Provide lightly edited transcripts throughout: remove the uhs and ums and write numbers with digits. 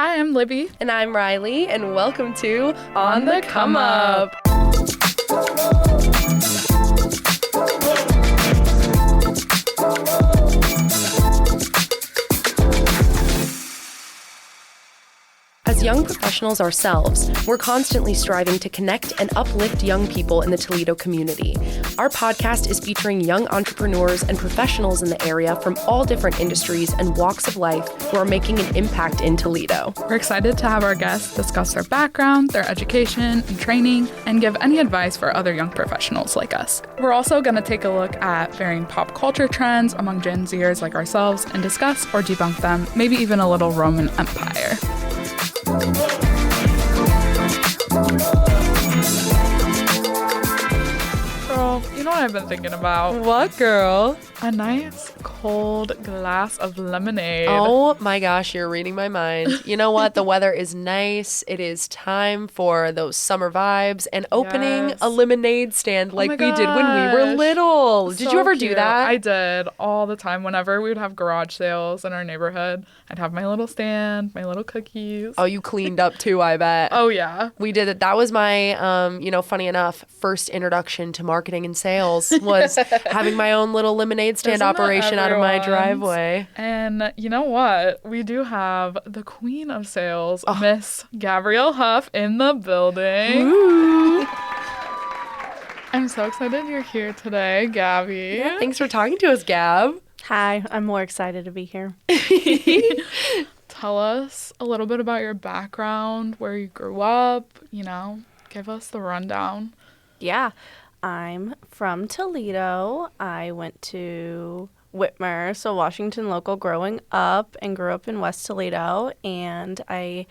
Hi, I'm Libby. And I'm Riley, and welcome to On the Come Up. As young professionals ourselves, we're constantly striving to connect and uplift young people in the Toledo community. Our podcast is featuring young entrepreneurs and professionals in the area from all different industries and walks of life who are making an impact in Toledo. We're excited to have our guests discuss their background, their education, and training, and give any advice for other young professionals like us. We're also going to take a look at varying pop culture trends among Gen Zers like ourselves and discuss or debunk them, maybe even a little Roman Empire. Girl, you know what I've been thinking about? What, girl? A nice cold glass of lemonade. Oh my gosh, you're reading my mind. You know what? The weather is nice. It is time for those summer vibes and opening a lemonade stand like we did when we were little. Did you ever do that? I did all the time. Whenever we would have garage sales in our neighborhood, I'd have my little stand, my little cookies. Oh, you cleaned up too, I bet. Oh, yeah. We did it. That was my, funny enough, first introduction to marketing and sales was having my own little lemonade stand operation out of my driveway. And you know what? We do have the queen of sales, Miss Gabrielle Huff, in the building. Ooh. I'm so excited you're here today, Gabby. Yeah, thanks for talking to us, Gab. Hi, I'm more excited to be here. Tell us a little bit about your background, where you grew up, give us the rundown. Yeah, I'm from Toledo. I went to Whitmer, so Washington local growing up, and grew up in West Toledo. And I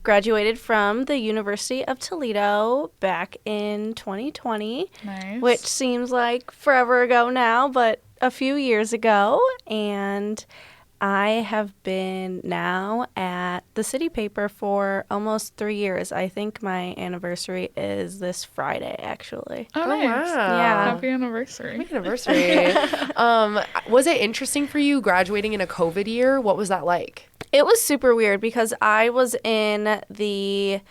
graduated from the University of Toledo back in 2020. Nice. Which seems like forever ago now, but a few years ago. And I have been now at the city paper for almost 3 years. I think my anniversary is this Friday, actually. Oh, nice. Wow. Yeah. Happy anniversary. Happy anniversary. Was it interesting for you graduating in a COVID year? What was that like? It was super weird because I was in the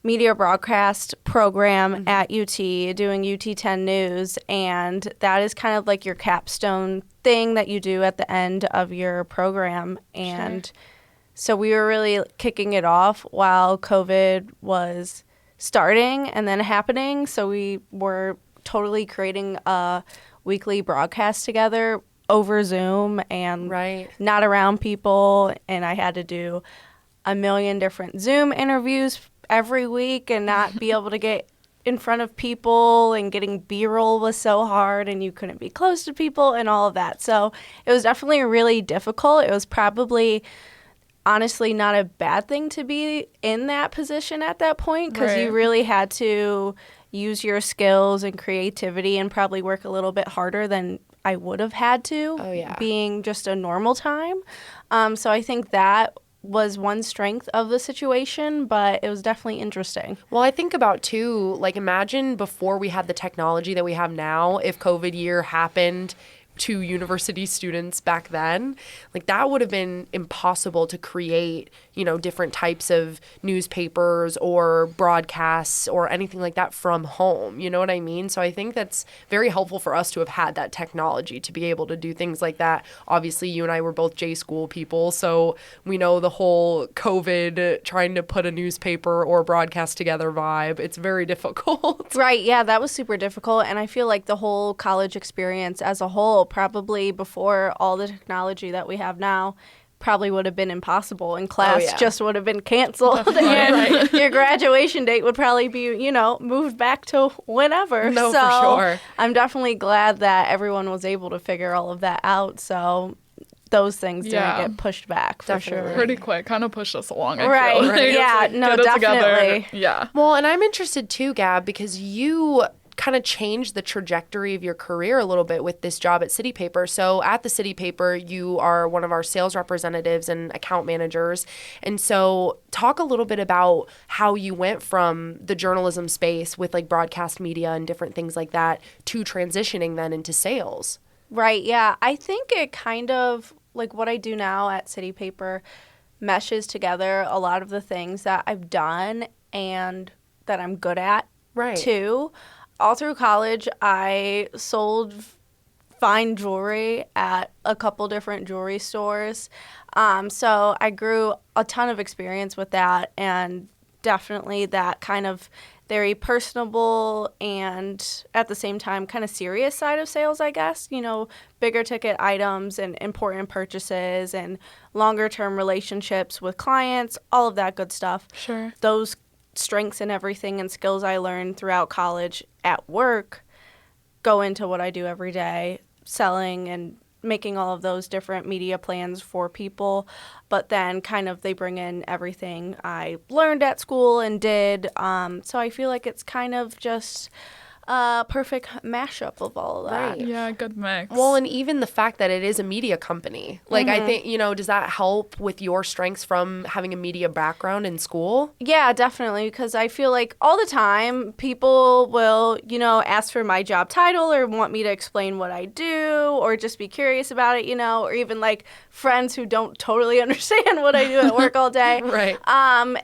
media broadcast program at UT doing UT 10 News, and that is kind of like your capstone thing that you do at the end of your program. And so we were really kicking it off while COVID was starting and then happening. So we were totally creating a weekly broadcast together over Zoom and not around people. And I had to do a million different Zoom interviews every week and not be able to get in front of people, and getting B-roll was so hard and you couldn't be close to people and all of that. So it was definitely really difficult. It was probably honestly not a bad thing to be in that position at that point, because you really had to use your skills and creativity and probably work a little bit harder than I would have had to being just a normal time. So I think that was one strength of the situation, but it was definitely interesting. Well, I think about too, like imagine before we had the technology that we have now, if COVID year happened to university students back then, like that would have been impossible to create, different types of newspapers or broadcasts or anything like that from home. You know what I mean? So I think that's very helpful for us to have had that technology to be able to do things like that. Obviously, you and I were both J school people, so we know the whole COVID trying to put a newspaper or broadcast together vibe. It's very difficult. Right. Yeah, that was super difficult. And I feel like the whole college experience as a whole, probably before all the technology that we have now, probably would have been impossible, and class just would have been canceled. And your graduation date would probably be, moved back to whenever. No, so for sure. I'm definitely glad that everyone was able to figure all of that out. So those things didn't get pushed back for sure. Pretty quick, kind of pushed us along. I feel. Like. Yeah, no, definitely. Yeah. Well, and I'm interested too, Gab, because you kind of changed the trajectory of your career a little bit with this job at City Paper. So at the City Paper, you are one of our sales representatives and account managers. And so talk a little bit about how you went from the journalism space with like broadcast media and different things like that to transitioning then into sales. Right, yeah. I think it kind of, like what I do now at City Paper meshes together a lot of the things that I've done and that I'm good at too. All through college, I sold fine jewelry at a couple different jewelry stores. So I grew a ton of experience with that, and definitely that kind of very personable and at the same time kind of serious side of sales, I guess. You know, bigger ticket items and important purchases and longer term relationships with clients, all of that good stuff. Sure. Those strengths and everything and skills I learned throughout college at work go into what I do every day, selling and making all of those different media plans for people. But then kind of they bring in everything I learned at school and did. So I feel like it's kind of just a perfect mashup of all of that. Right. Yeah, good mix. Well, and even the fact that it is a media company. Like, I think, you know, does that help with your strengths from having a media background in school? Yeah, definitely, because I feel like all the time people will, you know, ask for my job title or want me to explain what I do or just be curious about it, you know, or even like friends who don't totally understand what I do at work all day. Right.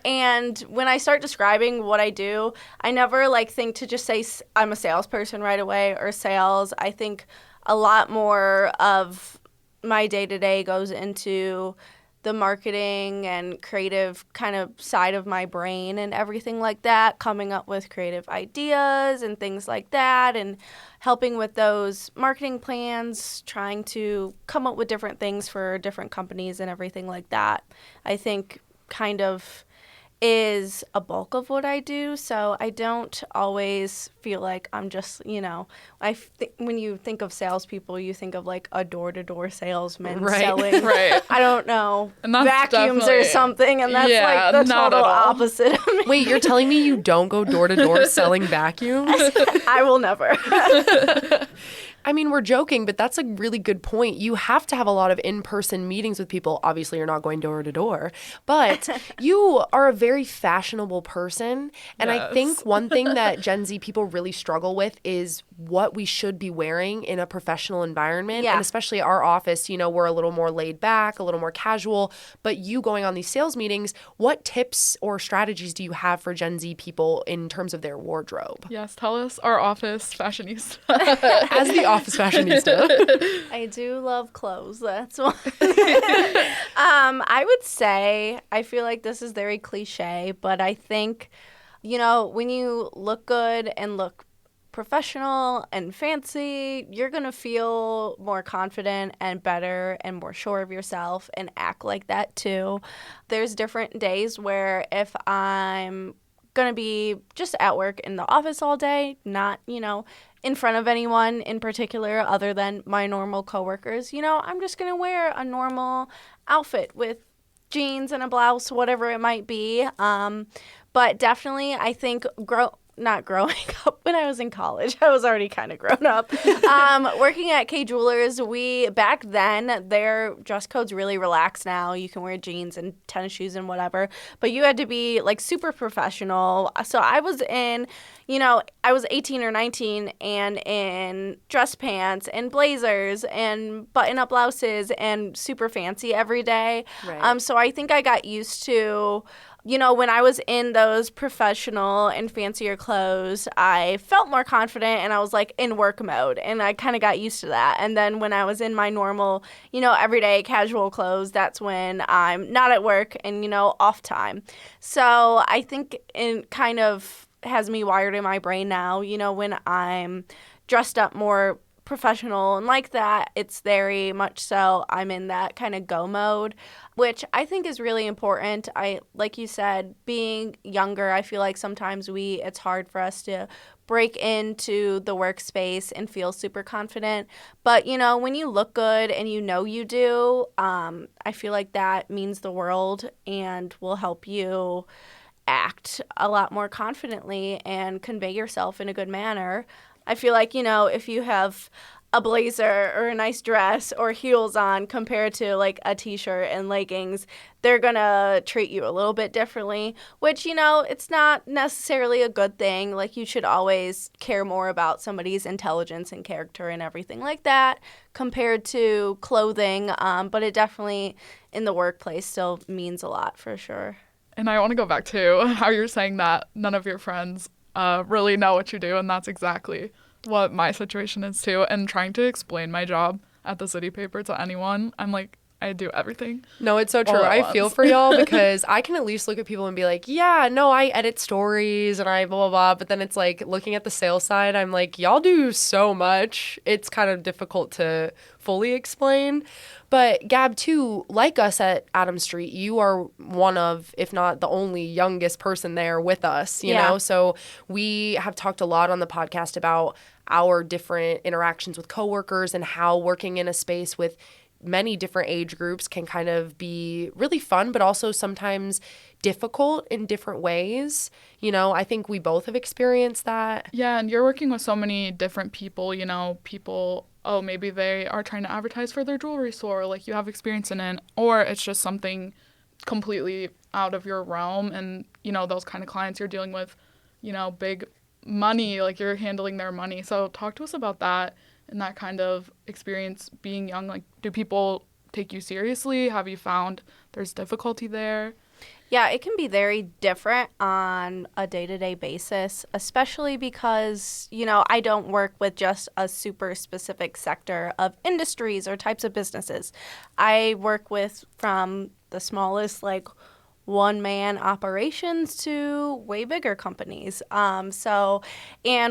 And when I start describing what I do, I never like think to just say I'm a salesperson right away or sales. I think a lot more of my day-to-day goes into the marketing and creative kind of side of my brain and everything like that, coming up with creative ideas and things like that and helping with those marketing plans, trying to come up with different things for different companies and everything like that. I think kind of is a bulk of what I do, so I don't always feel like I'm just, you know, when you think of salespeople, you think of like a door-to-door salesman selling, Right. I don't know, And that's vacuums or definitely- something, and that's Yeah, like the not total at all. opposite of me. Wait, you're telling me you don't go door-to-door selling vacuums? I will never. I mean, we're joking, but that's a really good point. You have to have a lot of in-person meetings with people. Obviously, you're not going door to door, but you are a very fashionable person. And I think one thing that Gen Z people really struggle with is what we should be wearing in a professional environment. Yeah. And especially our office, you know, we're a little more laid back, a little more casual. But you going on these sales meetings, what tips or strategies do you have for Gen Z people in terms of their wardrobe? Yes, tell us, our office fashionista. As the office fashionista. I do love clothes. That's one. I would say, I feel like this is very cliche, but I think, you know, when you look good and look professional and fancy, you're going to feel more confident and better and more sure of yourself and act like that too. There's different days where if I'm going to be just at work in the office all day, not, you know, in front of anyone in particular other than my normal coworkers, you know, I'm just going to wear a normal outfit with jeans and a blouse, whatever it might be. But definitely, I think not growing up when I was in college. I was already kind of grown up. Working at K Jewelers, back then, their dress code's really relaxed now. You can wear jeans and tennis shoes and whatever, but you had to be like super professional. So I was in, you know, I was 18 or 19 and in dress pants and blazers and button-up blouses and super fancy every day. Right. So I think I got used to, you know, when I was in those professional and fancier clothes, I felt more confident and I was like in work mode and I kind of got used to that. And then when I was in my normal, you know, everyday casual clothes, that's when I'm not at work and, you know, off time. So I think it kind of has me wired in my brain now, you know, when I'm dressed up more professional and like that, it's very much so I'm in that kind of go mode, which I think is really important. Like you said, being younger, I feel like sometimes it's hard for us to break into the workspace and feel super confident. But, you know, when you look good and you know you do, I feel like that means the world and will help you act a lot more confidently and convey yourself in a good manner. I feel like, you know, if you have a blazer or a nice dress or heels on compared to like a t-shirt and leggings, they're gonna treat you a little bit differently, which, it's not necessarily a good thing. Like, you should always care more about somebody's intelligence and character and everything like that compared to clothing, but it definitely in the workplace still means a lot for sure. And I want to go back to how you're saying that none of your friends really know what you do, and that's exactly what my situation is too. And trying to explain my job at the city paper to anyone, I'm like, I do everything. No, it's so true. I feel for y'all because I can at least look at people and be like, yeah, no, I edit stories and I blah, blah, blah. But then it's like looking at the sales side, I'm like, y'all do so much. It's kind of difficult to fully explain. But Gab, too, like us at Adams Street, you are one of, if not the only youngest person there with us, you know? So we have talked a lot on the podcast about our different interactions with coworkers and how working in a space with many different age groups can kind of be really fun, but also sometimes difficult in different ways. I think we both have experienced that. Yeah, and you're working with so many different people, people, oh, maybe they are trying to advertise for their jewelry store, like you have experience in it, or it's just something completely out of your realm. And, those kind of clients you're dealing with, big money, like you're handling their money. So talk to us about that. And that kind of experience being young, like, do people take you seriously? Have you found there's difficulty there? Yeah, it can be very different on a day-to-day basis, especially because, I don't work with just a super specific sector of industries or types of businesses. I work with from the smallest, like, one-man operations to way bigger companies. And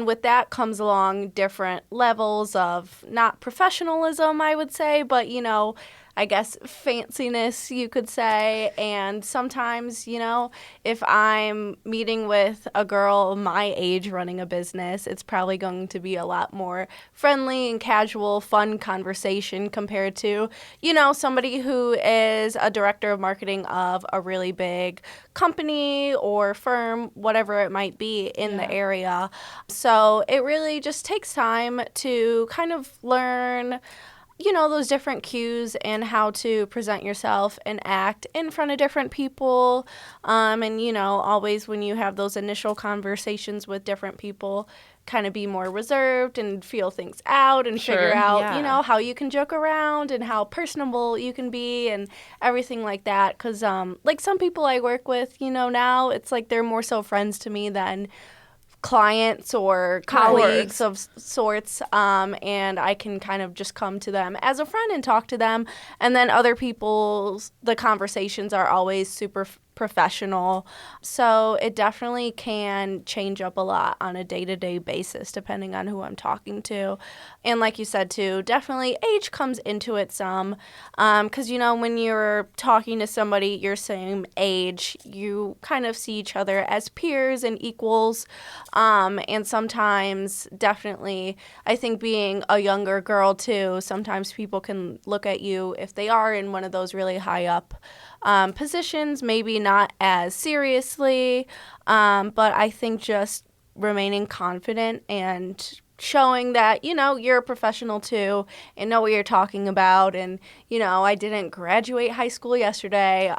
with that comes along different levels of not professionalism, I would say, but, I guess fanciness, you could say. And sometimes, if I'm meeting with a girl my age running a business, it's probably going to be a lot more friendly and casual, fun conversation compared to, somebody who is a director of marketing of a really big company or firm, whatever it might be in the area. So it really just takes time to kind of learn those different cues and how to present yourself and act in front of different people. And, always when you have those initial conversations with different people, kind of be more reserved and feel things out and figure out, how you can joke around and how personable you can be and everything like that. Because, like some people I work with, now it's like they're more so friends to me than clients or colleagues of sorts, and I can kind of just come to them as a friend and talk to them. And then other people's, the conversations are always super professional. So it definitely can change up a lot on a day-to-day basis depending on who I'm talking to. And like you said too, definitely age comes into it some, because when you're talking to somebody your same age, you kind of see each other as peers and equals, and sometimes definitely I think being a younger girl too, sometimes people can look at you if they are in one of those really high up positions, maybe not as seriously, but I think just remaining confident and showing that, you're a professional too and know what you're talking about. And, I didn't graduate high school yesterday,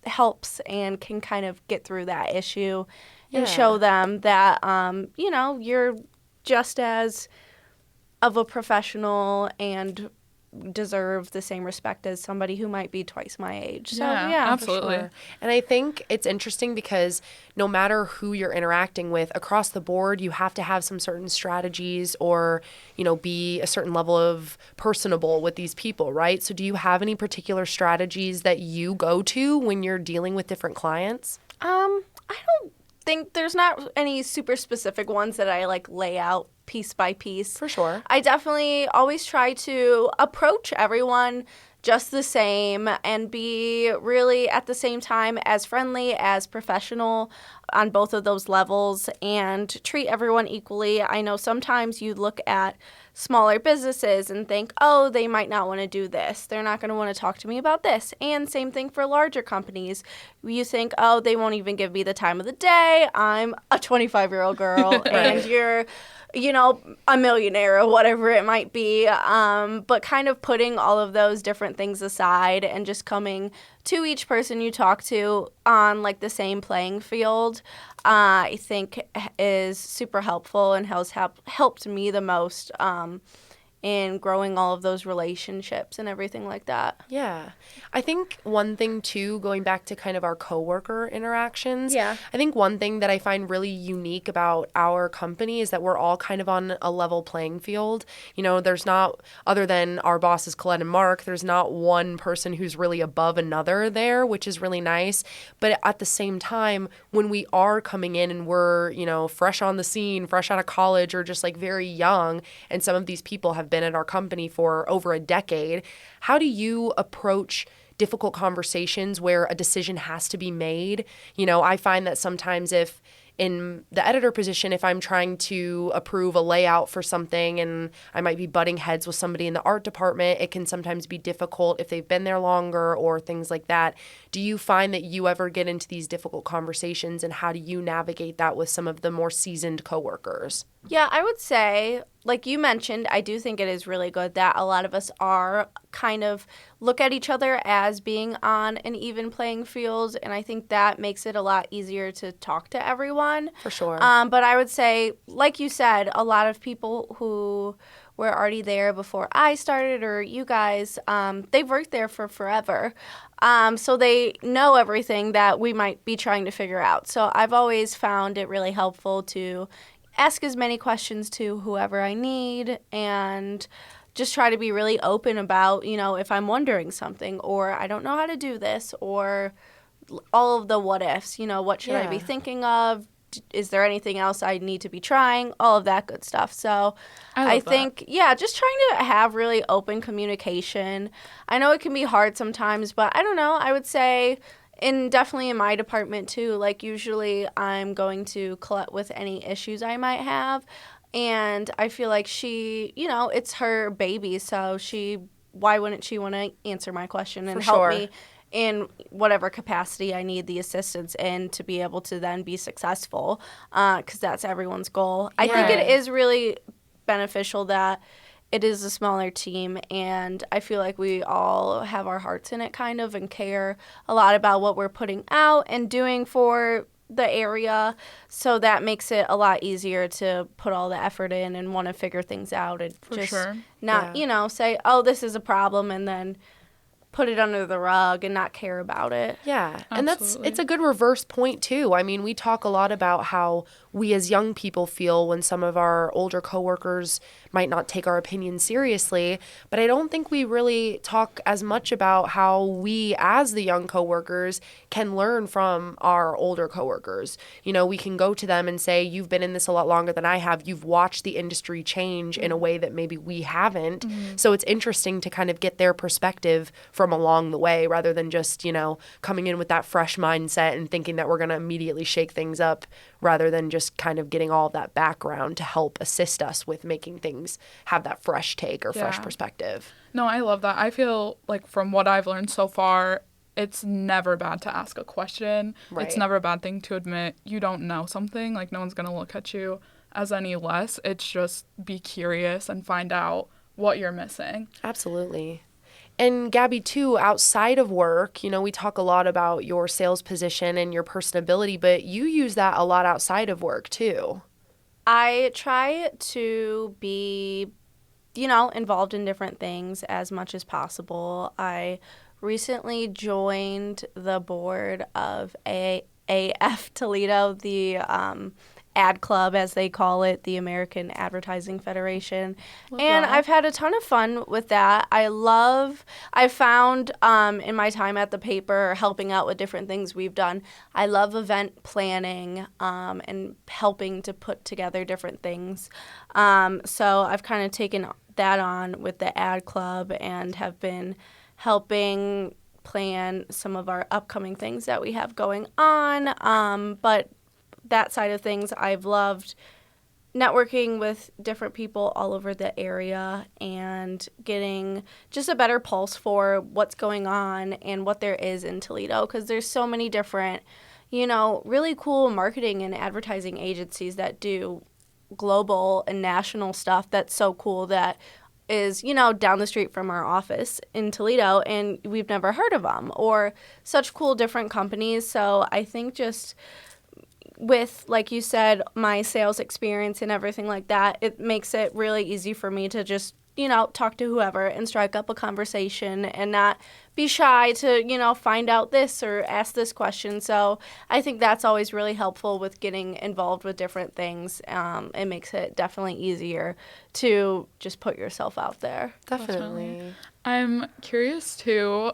helps and can kind of get through that issue and show them that, you're just as of a professional and deserve the same respect as somebody who might be twice my age. So yeah, absolutely. For sure. And I think it's interesting because no matter who you're interacting with across the board, you have to have some certain strategies or, be a certain level of personable with these people, right? So do you have any particular strategies that you go to when you're dealing with different clients? I don't think there's not any super specific ones that I lay out piece by piece. For sure. I definitely always try to approach everyone just the same and be really at the same time as friendly as professional on both of those levels and treat everyone equally. I know sometimes you look at smaller businesses and think, oh, they might not want to do this. They're not going to want to talk to me about this. And same thing for larger companies. You think, oh, they won't even give me the time of the day. I'm a 25-year-old girl and you're, a millionaire or whatever it might be. But kind of putting all of those different things aside and just coming to each person you talk to on like the same playing field, I think is super helpful and has helped me the most in growing all of those relationships and everything like that. Yeah. I think one thing too, going back to kind of our coworker interactions, I think one thing that I find really unique about our company is that we're all kind of on a level playing field. There's not, other than our bosses Colette and Mark, there's not one person who's really above another there, which is really nice. But at the same time, when we are coming in and we're, fresh on the scene, fresh out of college, or just like very young, and some of these people have been at our company for over a decade, how do you approach difficult conversations where a decision has to be made? I find that sometimes if in the editor position, if I'm trying to approve a layout for something and I might be butting heads with somebody in the art department, it can sometimes be difficult if they've been there longer or things like that. Do you find that you ever get into these difficult conversations, and how do you navigate that with some of the more seasoned coworkers? Yeah, I would say, like you mentioned, I do think it is really good that a lot of us are kind of look at each other as being on an even playing field, and I think that makes it a lot easier to talk to everyone. For sure. But I would say, like you said, a lot of people who were already there before I started, or you guys, they've worked there for forever. So they know everything that we might be trying to figure out. So I've always found it really helpful to ask as many questions to whoever I need and just try to be really open about, if I'm wondering something or I don't know how to do this, or all of the what ifs, what should I be thinking of? Is there anything else I need to be trying? All of that good stuff. So I think, just trying to have really open communication. I know it can be hard sometimes, but I don't know. I would say definitely in my department too, like usually I'm going to Colette with any issues I might have. And I feel like she, it's her baby. So why wouldn't she want to answer my question and help me in whatever capacity I need the assistance in to be able to then be successful, because that's everyone's goal. I think it is really beneficial that it is a smaller team, and I feel like we all have our hearts in it kind of and care a lot about what we're putting out and doing for the area, so that makes it a lot easier to put all the effort in and want to figure things out and not, say, oh, this is a problem, and then put it under the rug and not care about it. Yeah. And it's a good reverse point too. I mean, we talk a lot about how we as young people feel when some of our older coworkers might not take our opinion seriously, but I don't think we really talk as much about how we as the young coworkers can learn from our older coworkers. We can go to them and say, you've been in this a lot longer than I have. You've watched the industry change in a way that maybe we haven't. So it's interesting to kind of get their perspective from along the way, rather than just, coming in with that fresh mindset and thinking that we're going to immediately shake things up, rather than just kind of getting all of that background to help assist us with making things have that fresh take or fresh perspective. No, I love that. I feel like from what I've learned so far, it's never bad to ask a question. Right. It's never a bad thing to admit you don't know something. Like, no one's going to look at you as any less. It's just be curious and find out what you're missing. Absolutely. And Gabby, too, outside of work, we talk a lot about your sales position and your personability, but you use that a lot outside of work, too. I try to be, involved in different things as much as possible. I recently joined the board of AF Toledo, the ad club, as they call it, the American Advertising Federation. I've had a ton of fun with that. I found in my time at the paper, helping out with different things we've done, I love event planning and helping to put together different things. So I've kind of taken that on with the ad club and have been helping plan some of our upcoming things that we have going on. But that side of things I've loved networking with different people all over the area and getting just a better pulse for what's going on and what there is in Toledo, because there's so many different, really cool marketing and advertising agencies that do global and national stuff that's so cool that is, down the street from our office in Toledo, and we've never heard of them, or such cool different companies. So I think just with, like you said, my sales experience and everything like that, it makes it really easy for me to just, talk to whoever and strike up a conversation and not be shy to, find out this or ask this question. So I think that's always really helpful with getting involved with different things. It makes it definitely easier to just put yourself out there. Definitely. I'm curious too,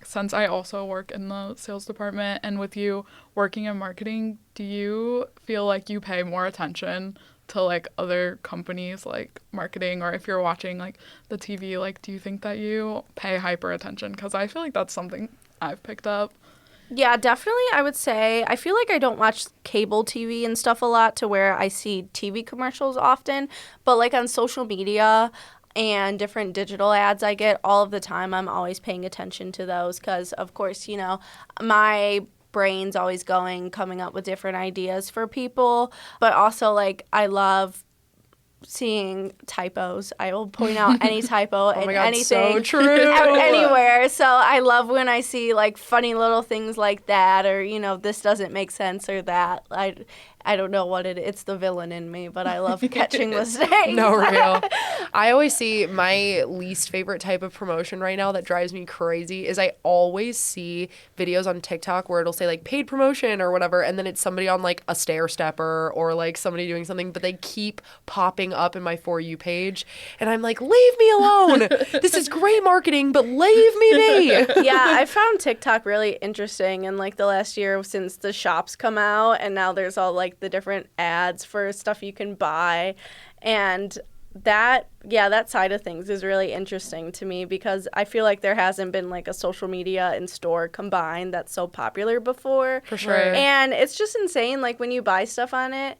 since I also work in the sales department, and with you working in marketing, do you feel like you pay more attention to like other companies like marketing, or if you're watching like the TV, like do you think that you pay hyper attention? Because I feel like that's something I've picked up. Yeah, definitely. I would say I feel like I don't watch cable TV and stuff a lot to where I see TV commercials often, but like on social media and different digital ads I get all of the time, I'm always paying attention to those because, of course, my brain's always coming up with different ideas for people, but also like I love seeing typos. I will point out any typo and anything so true. Anywhere. So I love when I see like funny little things like that, or this doesn't make sense, or that. I don't know what it's the villain in me, but I love catching mistakes. No, real. I always see my least favorite type of promotion right now that drives me crazy is I always see videos on TikTok where it'll say like paid promotion or whatever, and then it's somebody on like a stair stepper or like somebody doing something, but they keep popping up in my For You page, and I'm like, leave me alone. This is great marketing, but leave me be. Yeah, I found TikTok really interesting in like the last year since the shops come out, and now there's all like the different ads for stuff you can buy, and that side of things is really interesting to me because I feel like there hasn't been like a social media and store combined that's so popular before. For sure. And it's just insane, like when you buy stuff on it,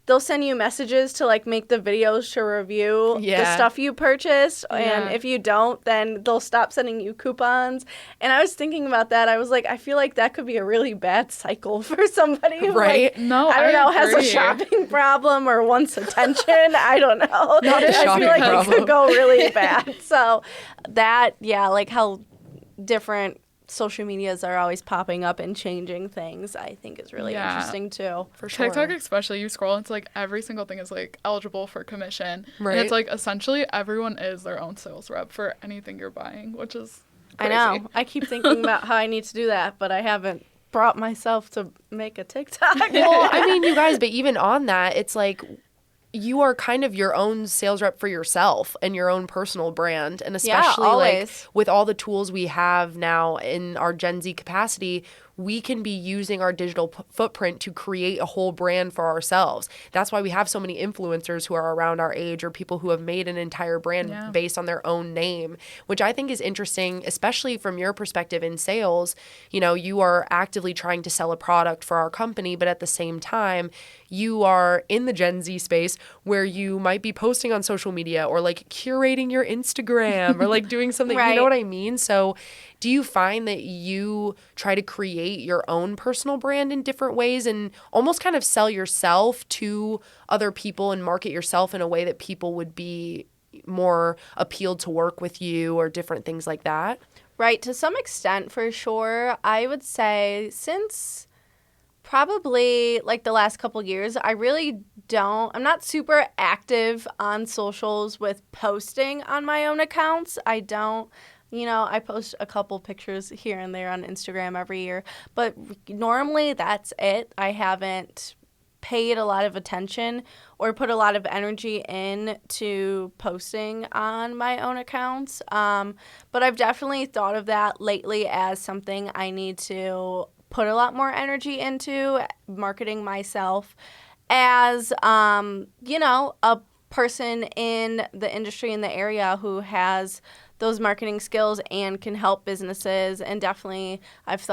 they'll send you messages to like make the videos to review the stuff you purchased, and if you don't, then they'll stop sending you coupons. And I was thinking about that. I was like, I feel like that could be a really bad cycle for somebody who, right? Like, I don't know, has a shopping problem or wants attention. I don't know. Not a shopping I feel like problem. it could go really bad. So that, like how different social medias are always popping up and changing things, I think is really interesting too. For sure. TikTok especially, you scroll, it's like every single thing is like eligible for commission. Right. And it's like essentially everyone is their own sales rep for anything you're buying, which is crazy. I know. I keep thinking about how I need to do that, but I haven't brought myself to make a TikTok. Well, I mean, you guys, but even on that, it's like you are kind of your own sales rep for yourself and your own personal brand. And especially like with all the tools we have now in our Gen Z capacity, we can be using our digital footprint to create a whole brand for ourselves. That's why we have so many influencers who are around our age or people who have made an entire brand based on their own name, which I think is interesting, especially from your perspective in sales. You are actively trying to sell a product for our company, but at the same time, you are in the Gen Z space where you might be posting on social media or like curating your Instagram or like doing something, you know what I mean? So do you find that you try to create your own personal brand in different ways and almost kind of sell yourself to other people and market yourself in a way that people would be more appealed to work with you or different things like that? Right, to some extent, for sure. I would say since probably like the last couple years, I'm not super active on socials with posting on my own accounts. I post a couple pictures here and there on Instagram every year, but normally that's it. I haven't paid a lot of attention or put a lot of energy into posting on my own accounts. But I've definitely thought of that lately as something I need to put a lot more energy into, marketing myself as, a person in the industry in the area who has those marketing skills and can help businesses. And definitely I've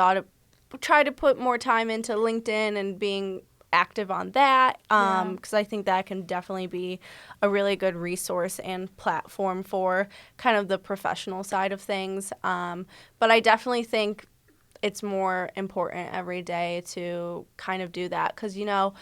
try to put more time into LinkedIn and being active on that because I think that can definitely be a really good resource and platform for kind of the professional side of things. But I definitely think it's more important every day to kind of do that because, you know,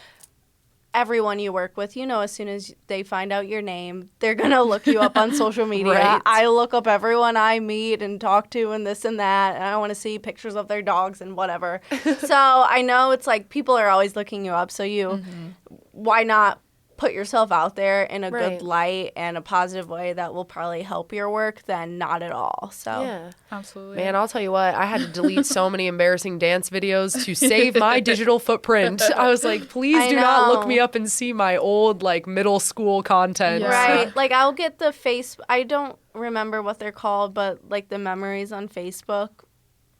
everyone you work with, you know, as soon as they find out your name, they're going to look you up on social media. Right. I look up everyone I meet and talk to and this and that, and I want to see pictures of their dogs and whatever. So I know it's like people are always looking you up, so why not put yourself out there in a good light and a positive way that will probably help your work than not at all. So yeah, absolutely. Man, I'll tell you what, I had to delete so many embarrassing dance videos to save my digital footprint. I was like, please do not look me up and see my old like middle school content. Yeah. Right. Like I'll get I don't remember what they're called, but like the memories on Facebook.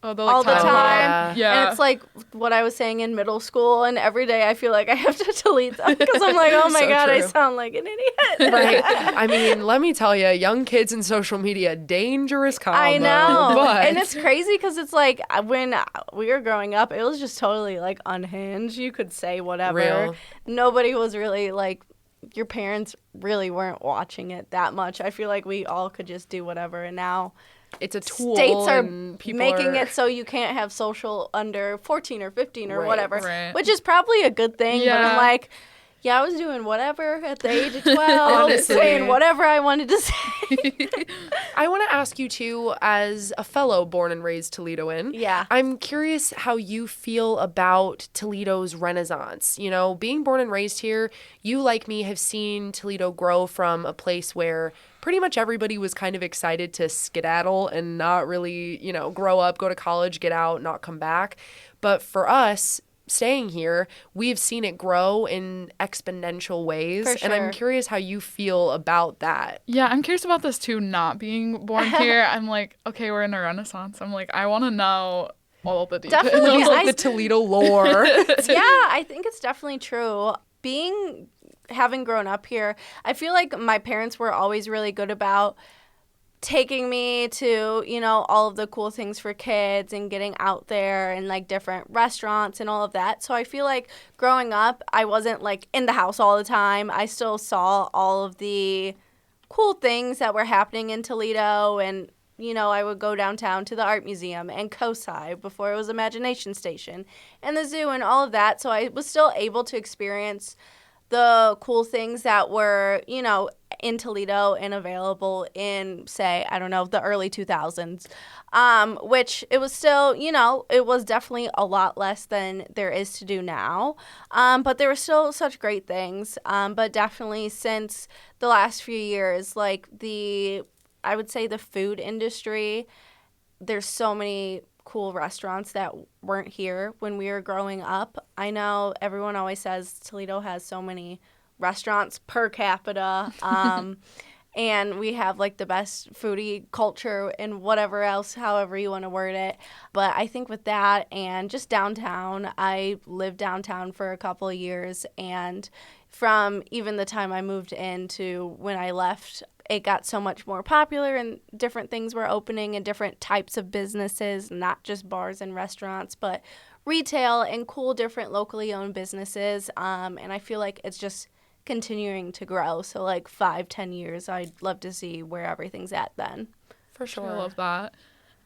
Oh, All the time. Yeah. And it's like what I was saying in middle school, and every day I feel like I have to delete them because I'm like, oh my God, true. I sound like an idiot. Right. I mean, let me tell you, young kids and social media, dangerous combo. I know. But And it's crazy because it's like when we were growing up, it was just totally like unhinged. You could say whatever. Real. Nobody was really like, your parents really weren't watching it that much. I feel like we all could just do whatever. And now it's a tool. states are and people making are... it so you can't have social under 14 or 15 or whatever, right. which is probably a good thing. Yeah. But I'm like, yeah, I was doing whatever at the age of 12, Honestly. saying whatever I wanted to say. I want to ask you, too, as a fellow born and raised Toledoan, Yeah. I'm curious how you feel about Toledo's renaissance. You know, being born and raised here, you, like me, have seen Toledo grow from a place where pretty much everybody was kind of excited to skedaddle and not really, you know, grow up, go to college, get out, not come back. But for us, staying here, we've seen it grow in exponential ways. For And I'm sure. curious how you feel about that. Yeah, I'm curious about this too, not being born here. I'm like, okay, we're in a renaissance. I'm like, I want to know all the details. Definitely. Like the Toledo lore. Yeah, I think it's definitely true. Having grown up here, I feel like my parents were always really good about taking me to, you know, all of the cool things for kids and getting out there and like different restaurants and all of that. So I feel like growing up, I wasn't like in the house all the time. I still saw all of the cool things that were happening in Toledo, and you know, I would go downtown to the art museum and COSI before it was Imagination Station and the zoo and all of that. So I was still able to experience the cool things that were, you know, in Toledo and available in, say, I don't know, the early 2000s, which it was still, you know, it was definitely a lot less than there is to do now. But there were still such great things. But definitely since the last few years, like I would say the food industry, there's so many cool restaurants that weren't here when we were growing up. I know everyone always says Toledo has so many restaurants per capita, and we have like the best foodie culture and whatever else, however you want to word it. But I think with that and just downtown, I lived downtown for a couple of years, and from even the time I moved in to when I left, it got so much more popular and different things were opening and different types of businesses, not just bars and restaurants, but retail and cool different locally owned businesses. And I feel like it's just continuing to grow. So like 5-10 years, I'd love to see where everything's at then. For sure. I love that.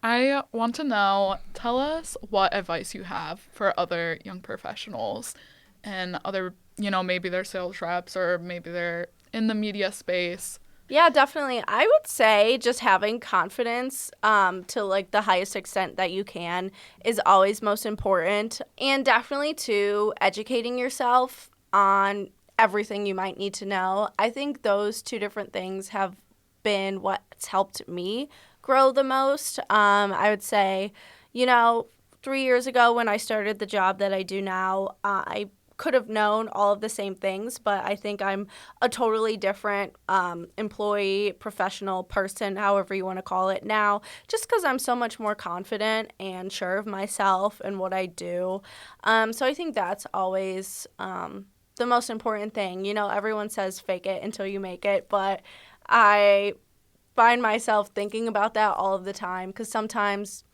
I want to know, tell us what advice you have for other young professionals and other, you know, maybe they're sales reps or maybe they're in the media space. Yeah, definitely. I would say just having confidence to like the highest extent that you can is always most important. And definitely to educating yourself on everything you might need to know. I think those two different things have been what's helped me grow the most. I would say, you know, 3 years ago when I started the job that I do now, I could have known all of the same things, but I think I'm a totally different employee, professional person, however you want to call it now, just because I'm so much more confident and sure of myself and what I do. So I think that's always the most important thing. You know, everyone says fake it until you make it, but I find myself thinking about that all of the time because sometimes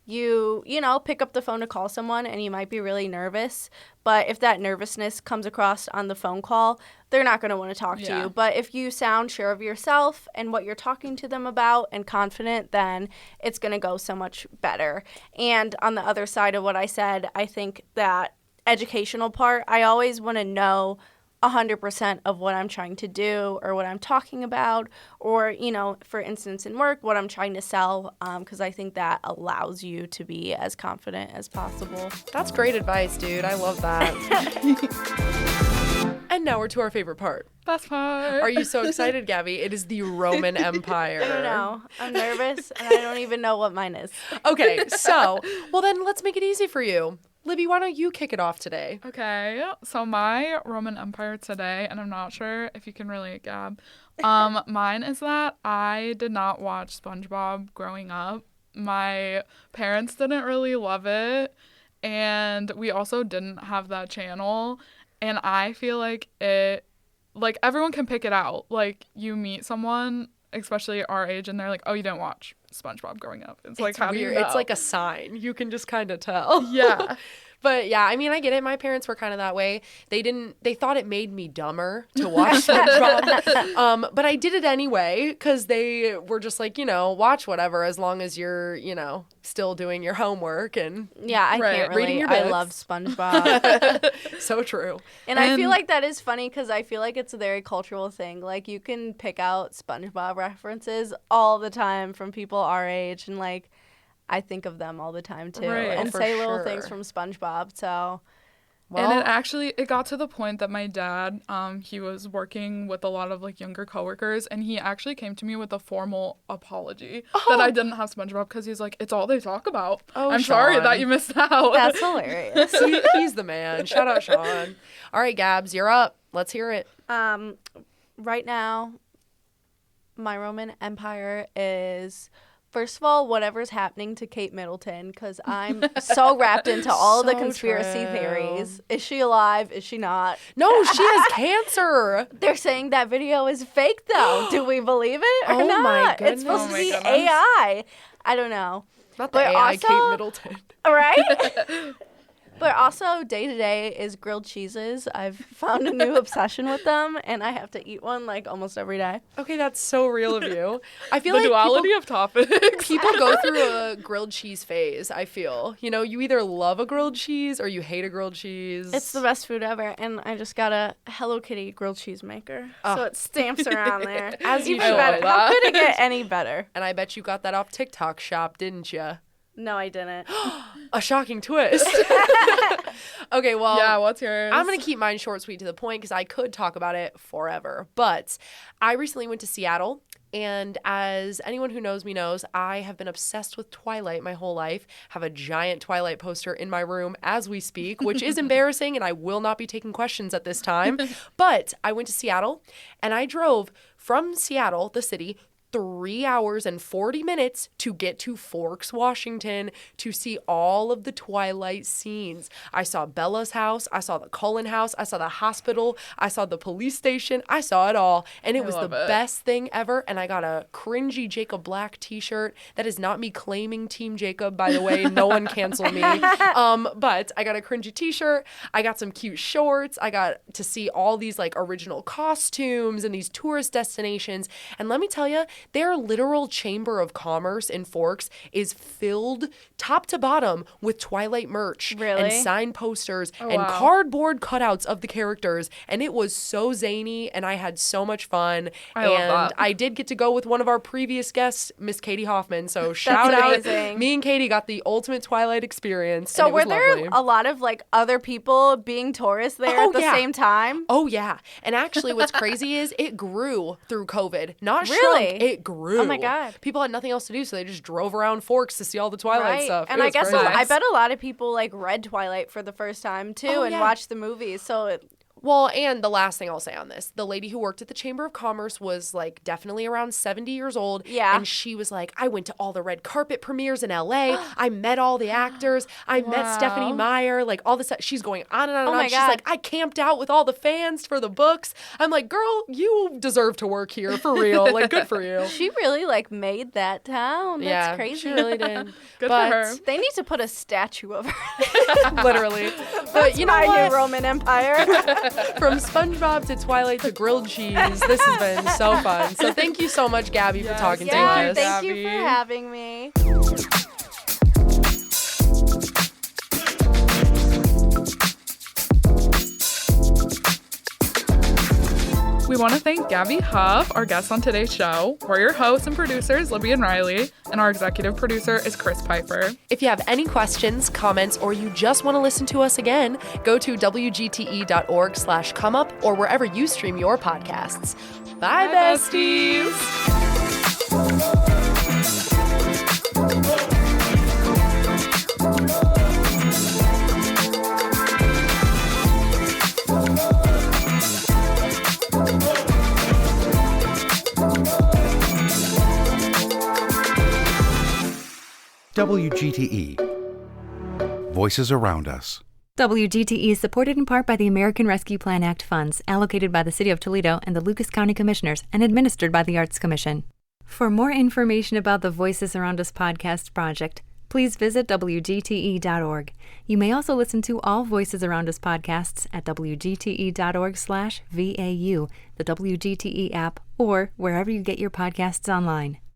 you know, pick up the phone to call someone and you might be really nervous. But if that nervousness comes across on the phone call, they're not going to want to talk to you. But if you sound sure of yourself and what you're talking to them about and confident, then it's going to go so much better. And on the other side of what I said, I think that educational part, I always want to know 100% of what I'm trying to do or what I'm talking about, or, you know, for instance, in work, what I'm trying to sell, because I think that allows you to be as confident as possible. That's great advice, dude. I love that. And now we're to our favorite part. Best part. Are you so excited, Gabby? It is the Roman Empire. I don't know. I'm nervous, and I don't even know what mine is. Okay, so, well then let's make it easy for you. Libby, why don't you kick it off today? Okay, so my Roman Empire today, and I'm not sure if you can relate, Gab, mine is that I did not watch SpongeBob growing up. My parents didn't really love it, and we also didn't have that channel, and I feel like everyone can pick it out. Like, you meet someone, especially our age, and they're like, oh, you didn't watch SpongeBob growing up. It's like, how weird. do you know? It's like a sign. You can just kind of tell. Yeah. But yeah, I mean, I get it. My parents were kind of that way. They thought it made me dumber to watch SpongeBob. But I did it anyway because they were just like, you know, watch whatever as long as you're, you know, still doing your homework and yeah, I can't relate. reading your I books. love SpongeBob. So true. And I feel like that is funny because I feel like it's a very cultural thing. Like, you can pick out SpongeBob references all the time from people our age, and like, I think of them all the time too, Right. and Oh, for say little sure. things from SpongeBob. So, And it got to the point that my dad, he was working with a lot of like younger coworkers, and he actually came to me with a formal apology that I didn't have SpongeBob because he's like, it's all they talk about. Oh, I'm sorry Sean. that you missed out. that's hilarious. He's the man. Shout out Sean. All right, Gabs, you're up. Let's hear it. Right now, my Roman Empire is, first of all, whatever's happening to Kate Middleton, because I'm so wrapped into all of the So conspiracy true. theories. Is she alive? Is she not? No, she has cancer. They're saying that video is fake, though. Do we believe it or Oh not? my It's supposed goodness. to be Oh my goodness. AI. I don't know. Not the But AI also- Kate Middleton. Right? But also, day to day is grilled cheeses. I've found a new obsession with them, and I have to eat one like almost every day. Okay, that's so real of you. I feel The like duality of topics. people go through a grilled cheese phase, I feel. You know, you either love a grilled cheese or you hate a grilled cheese. It's the best food ever, and I just got a Hello Kitty grilled cheese maker, Oh. so it stamps around there. As you Even should. better. How could it get any better? And I bet you got that off TikTok shop, didn't you? No, I didn't. A shocking twist. Okay, well, Yeah, what's yours? I'm going to keep mine short, sweet, to the point because I could talk about it forever. But I recently went to Seattle. And as anyone who knows me knows, I have been obsessed with Twilight my whole life. Have a giant Twilight poster in my room as we speak, which is embarrassing, and I will not be taking questions at this time. But I went to Seattle, and I drove from Seattle, the city, 3 hours and 40 minutes to get to Forks, Washington, to see all of the Twilight scenes. I saw Bella's house, I saw the Cullen house, I saw the hospital, I saw the police station, I saw it all, and it was the best thing ever. And I got a cringy Jacob Black t-shirt. That is not me claiming Team Jacob, by the way. No one cancel me. But I got a cringy t-shirt. I got some cute shorts. I got to see all these like original costumes and these tourist destinations. And let me tell you, their literal chamber of commerce in Forks is filled top to bottom with Twilight merch Really? and signed posters and wow. cardboard cutouts of the characters. And it was so zany, and I had so much fun. I love and that. I did get to go with one of our previous guests, Miss Katie Hoffman. So shout out. amazing. Me and Katie got the ultimate Twilight experience. So and it were was there lovely. a lot of like other people being tourists there Oh, at the yeah. same time? Oh, yeah. And actually, what's crazy is it grew through COVID. Not Really? shrunk, it grew. Oh my God. People had nothing else to do, so they just drove around Forks to see all the Twilight stuff. And It I was guess crazy. I bet a lot of people like read Twilight for the first time too Oh, and yeah. watched the movies. So Well, and the last thing I'll say on this, the lady who worked at the Chamber of Commerce was like definitely around 70 years old. Yeah. And she was like, I went to all the red carpet premieres in LA. I met all the actors. I met Stephanie Meyer, like all this. She's going on and on and Oh on. my She's God. like, I camped out with all the fans for the books. I'm like, girl, you deserve to work here for real. Like, good for you. She really like made that town. That's crazy. She really did. Good But- for her. They need to put a statue of her. Literally. But you know My what? new Roman Empire. From SpongeBob to Twilight to grilled cheese, this has been so fun. So thank you so much, Gabby, for talking to Yeah, us. thank you for Gabby. having me. We want to thank Gabby Huff, our guest on today's show. We're your hosts and producers, Libby and Riley, and our executive producer is Chris Piper. If you have any questions, comments, or you just want to listen to us again, go to wgte.org/comeup or wherever you stream your podcasts. Bye, besties. WGTE. Voices around us. WGTE is supported in part by the American Rescue Plan Act funds allocated by the City of Toledo and the Lucas County Commissioners and administered by the Arts Commission. For more information about the Voices Around Us podcast project, please visit WGTE.org. You may also listen to all Voices Around Us podcasts at WGTE.org/VAU, the WGTE app, or wherever you get your podcasts online.